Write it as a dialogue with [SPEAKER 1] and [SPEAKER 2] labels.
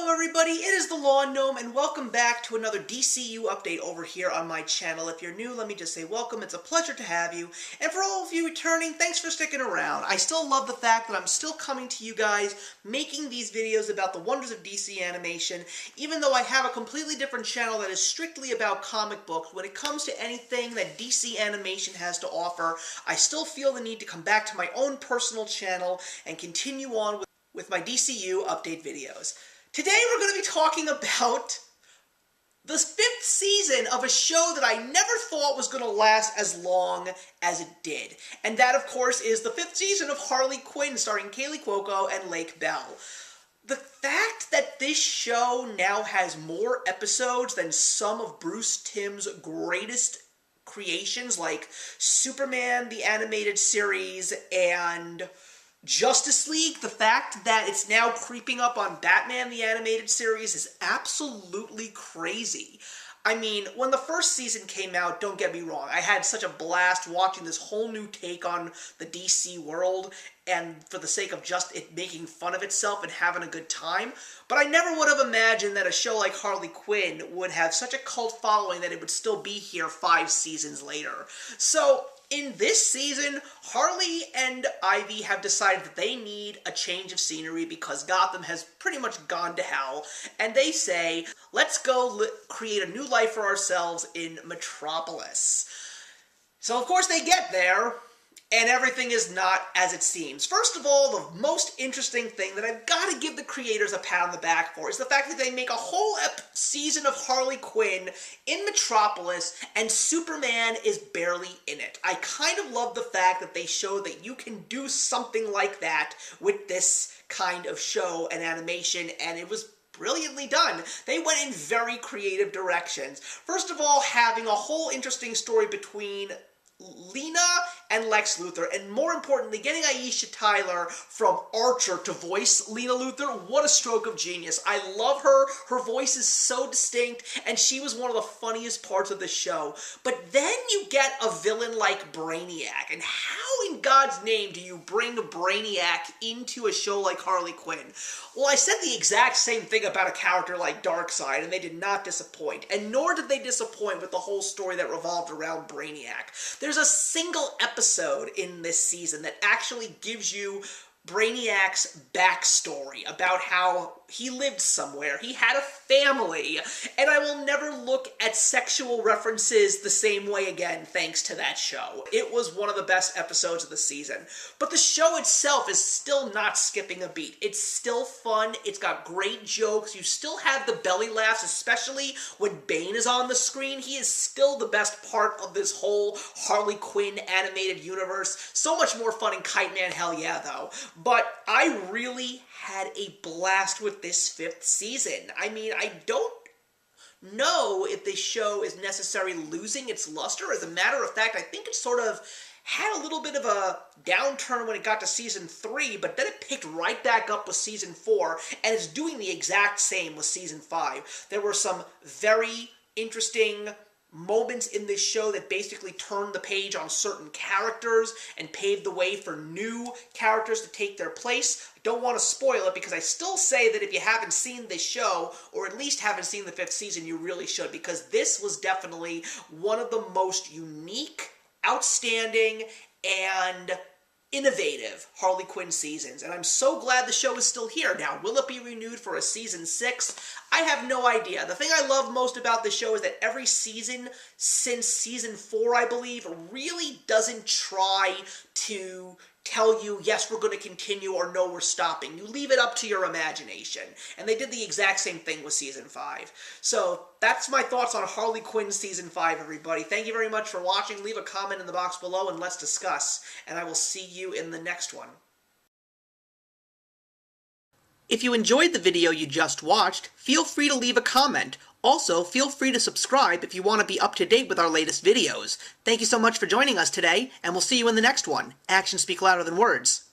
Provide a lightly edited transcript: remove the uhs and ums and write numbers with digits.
[SPEAKER 1] Hello everybody, it is the Lawn Gnome, and welcome back to another DCU update over here on my channel. If you're new, let me just say welcome, it's a pleasure to have you. And for all of you returning, thanks for sticking around. I still love the fact that I'm still coming to you guys, making these videos about the wonders of DC animation, even though I have a completely different channel that is strictly about comic books. When it comes to anything that DC animation has to offer, I still feel the need to come back to my own personal channel and continue on with my DCU update videos. Today we're going to be talking about the 5th season of a show that I never thought was going to last as long as it did. And that, of course, is the 5th season of Harley Quinn, starring Kaylee Cuoco and Lake Bell. The fact that this show now has more episodes than some of Bruce Timm's greatest creations, like Superman, the animated series, and Justice League, the fact that it's now creeping up on Batman the Animated Series is absolutely crazy. I mean, when the first season came out, don't get me wrong, I had such a blast watching this whole new take on the DC world, and for the sake of just it making fun of itself and having a good time. But I never would have imagined that a show like Harley Quinn would have such a cult following that it would still be here 5 seasons later. So in this season, Harley and Ivy have decided that they need a change of scenery because Gotham has pretty much gone to hell, and they say, let's go create a new life for ourselves in Metropolis. So of course they get there, and everything is not as it seems. First of all, the most interesting thing that I've got to give the creators a pat on the back for is the fact that they make a whole season of Harley Quinn in Metropolis, and Superman is barely in it. I kind of love the fact that they show that you can do something like that with this kind of show and animation, and it was brilliantly done. They went in very creative directions. First of all, having a whole interesting story between Lena and Lex Luthor, and more importantly, getting Aisha Tyler from Archer to voice Lena Luthor. What a stroke of genius. I love her. Her voice is so distinct, and she was one of the funniest parts of the show. But then you get a villain like Brainiac, and how in God's name do you bring Brainiac into a show like Harley Quinn? Well, I said the exact same thing about a character like Darkseid, and they did not disappoint, and nor did they disappoint with the whole story that revolved around Brainiac. There's a single episode in this season that actually gives you Brainiac's backstory about how he lived somewhere, he had a family, and I will never look at sexual references the same way again thanks to that show. It was one of the best episodes of the season. But the show itself is still not skipping a beat. It's still fun, it's got great jokes, you still have the belly laughs, especially when Bane is on the screen. He is still the best part of this whole Harley Quinn animated universe. So much more fun in Kite Man, hell yeah, though. But I really had a blast with this 5th season. I mean, I don't know if this show is necessarily losing its luster. As a matter of fact, I think it sort of had a little bit of a downturn when it got to season 3, but then it picked right back up with season 4, and it's doing the exact same with season 5. There were some very interesting moments in this show that basically turned the page on certain characters and paved the way for new characters to take their place. I don't want to spoil it because I still say that if you haven't seen this show, or at least haven't seen the 5th season, you really should, because this was definitely one of the most unique, outstanding, and innovative Harley Quinn seasons, and I'm so glad the show is still here. Now, will it be renewed for a season 6? I have no idea. The thing I love most about this show is that every season since season 4, I believe, really doesn't try to tell you, yes, we're going to continue, or no, we're stopping. You leave it up to your imagination. And they did the exact same thing with season 5. So that's my thoughts on Harley Quinn season 5, everybody. Thank you very much for watching. Leave a comment in the box below and let's discuss. And I will see you in the next one. If you enjoyed the video you just watched, feel free to leave a comment. Also, feel free to subscribe if you want to be up to date with our latest videos. Thank you so much for joining us today, and we'll see you in the next one. Actions speak louder than words.